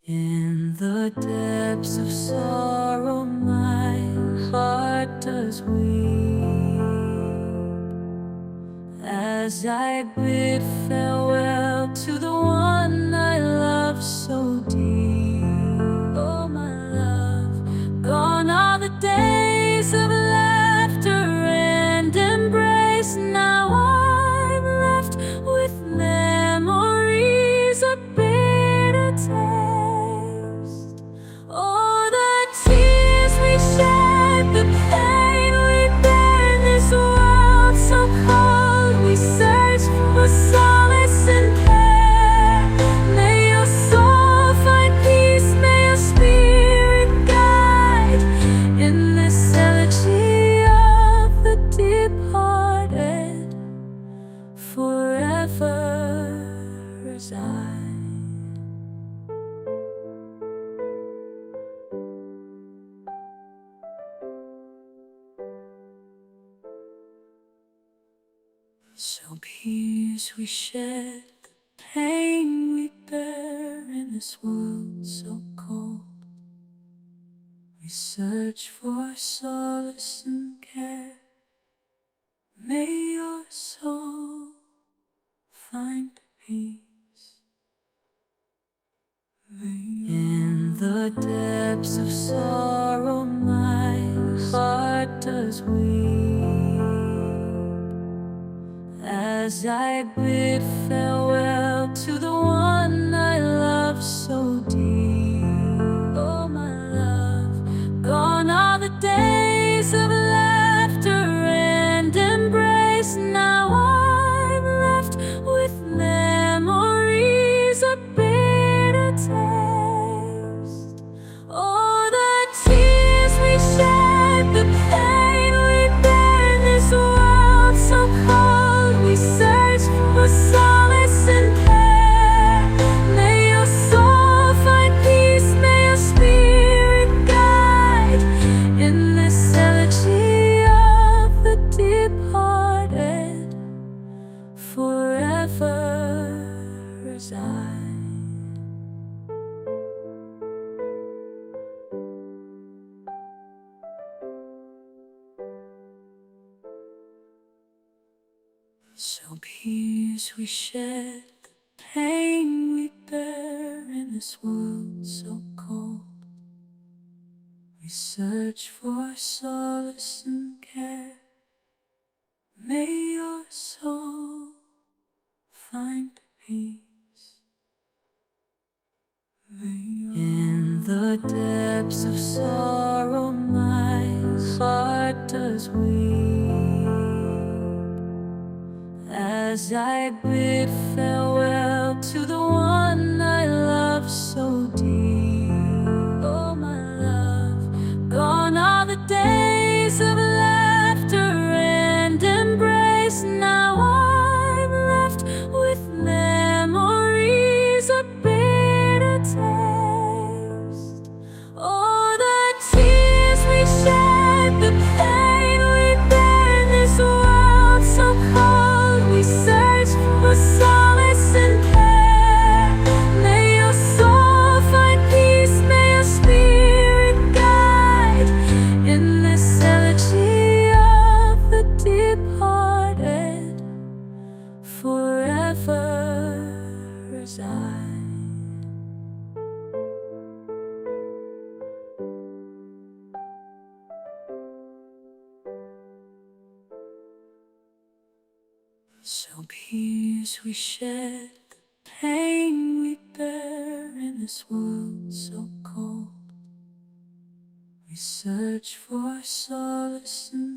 In the depths of sorrow my heart does weep, as I bid farewell to the one I love so deep. Oh my love, gone are the days of laughter and embrace. Now I'm left with memories of bitter taste. Oh, the tears we shed, the pain we bear in this world so cold. We search for solace in prayer. May your soul find peace, may your spirit guide in this elegy of the departed, forever reside. So peace we shed, the pain we bear in this world so cold. We search for solace and care. May your soul find peace. In the depths of sorrow my heart does weep, as I bid farewell to the one I love so deep. Oh my love, gone are the days of laughter and embrace. Now I'm left with memories of bitter taste. Oh, the tears we shed, the pain we bear in this world so cold. We search for solace in prayer. May your soul find peace, may your spirit guide in this elegy of the departed, forever reside. So peace we shed, the pain we bear in this world so cold. We search for solace and care. May your soul find peace. In the depths of sorrow my heart does weep, as I bid farewell to the one I love so deep. Oh my love, gone are the days of laughter and embrace. Now I'm left with memories of bitter taste. Oh, the tears we shed, the pain we bear in this world so cold. We search for solace in prayer. May your soul find peace, may your spirit guide in this elegy of the departed, forever reside. So peace we shed, the pain we bear in this world so cold. We search for solace and